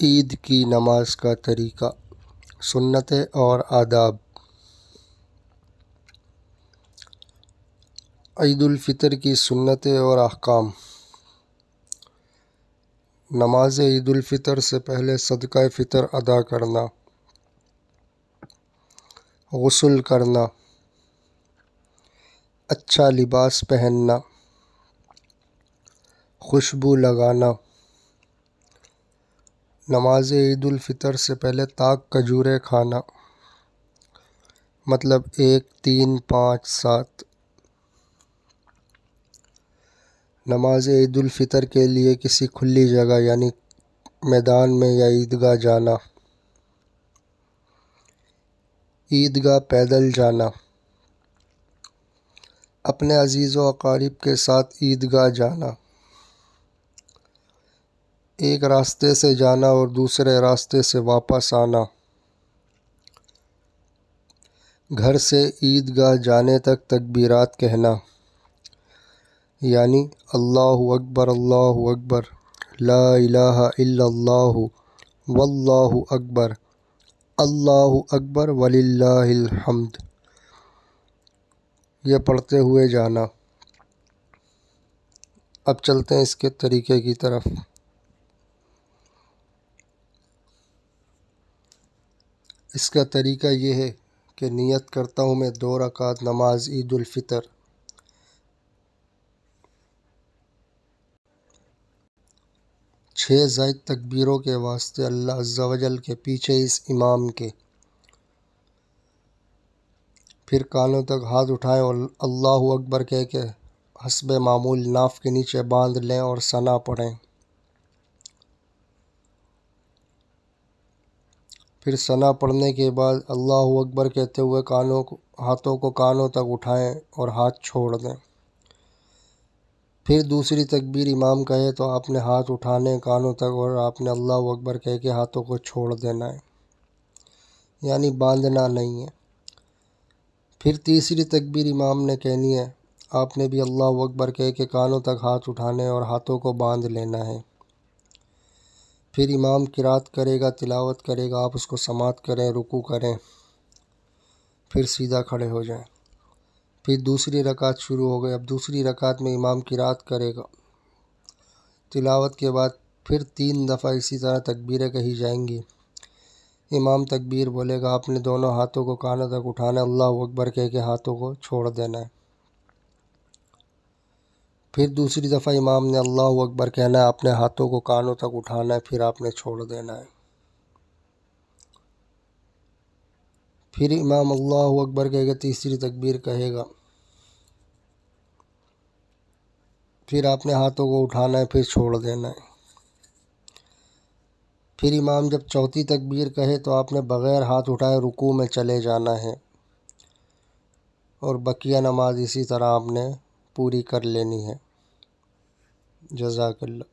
عید کی نماز کا طریقہ، سنتیں اور آداب۔ عید الفطر کی سنتیں اور احکام۔ نماز عید الفطر سے پہلے صدقہ فطر ادا کرنا، غسل کرنا، اچھا لباس پہننا، خوشبو لگانا۔ نماز عید الفطر سے پہلے تاک کھجوریں کھانا، مطلب 1، 3، 5، 7۔ نماز عید الفطر کے لیے کسی کھلی جگہ یعنی میدان میں یا عیدگاہ جانا، عیدگاہ پیدل جانا، اپنے عزیز و اقارب کے ساتھ عیدگاہ جانا، ایک راستے سے جانا اور دوسرے راستے سے واپس آنا، گھر سے عیدگاہ جانے تک تکبیرات کہنا، یعنی اللہ اکبر، اللہ اکبر، لا الہ الا اللہ، واللہ اکبر، اللہ اکبر وللہ الحمد، یہ پڑھتے ہوئے جانا۔ اب چلتے ہیں اس کے طریقے کی طرف۔ اس کا طریقہ یہ ہے کہ نیت کرتا ہوں میں 2 رکعت نماز عید الفطر، 6 زائد تکبیروں کے واسطے اللہ عز و جل کے پیچھے اس امام کے، پھر کانوں تک ہاتھ اٹھائیں اور اللہ اکبر کہہ کے حسب معمول ناف کے نیچے باندھ لیں اور ثنا پڑھیں۔ پھر ثنا پڑھنے کے بعد اللہ اکبر کہتے ہوئے ہاتھوں کو کانوں تک اٹھائیں اور ہاتھ چھوڑ دیں۔ پھر دوسری تکبیر امام کہے تو آپ نے ہاتھ اٹھانے کانوں تک اور آپ نے اللہ اکبر کہہ کے ہاتھوں کو چھوڑ دینا ہے، یعنی باندھنا نہیں ہے۔ پھر تیسری تکبیر امام نے کہنی ہے، آپ نے بھی اللہ اکبر کہہ کے کانوں تک ہاتھ اٹھانے اور ہاتھوں کو باندھ لینا ہے۔ پھر امام قرات کرے گا، تلاوت کرے گا، آپ اس کو سماعت کریں، رکوع کریں، پھر سیدھا کھڑے ہو جائیں۔ پھر دوسری رکعت شروع ہو گئی۔ اب دوسری رکعت میں امام قرات کرے گا، تلاوت کے بعد پھر 3 دفعہ اسی طرح تکبیریں کہی جائیں گی۔ امام تکبیر بولے گا، آپ نے دونوں ہاتھوں کو کانوں تک اٹھانا ہے، اللہ اکبر کہہ کے ہاتھوں کو چھوڑ دینا ہے۔ پھر دوسری دفعہ امام نے اللہ اکبر کہنا ہے، آپ نے ہاتھوں کو کانوں تک اٹھانا ہے، پھر آپ نے چھوڑ دینا ہے۔ پھر امام اللہ اکبر کہہ کے تیسری تکبیر کہے گا، پھر آپ نے ہاتھوں کو اٹھانا ہے، پھر چھوڑ دینا ہے۔ پھر امام جب چوتھی تکبیر کہے تو آپ نے بغیر ہاتھ اٹھائے رکوع میں چلے جانا ہے اور بقیہ نماز اسی طرح آپ نے پوری کر لینی ہے۔ جزاک اللہ۔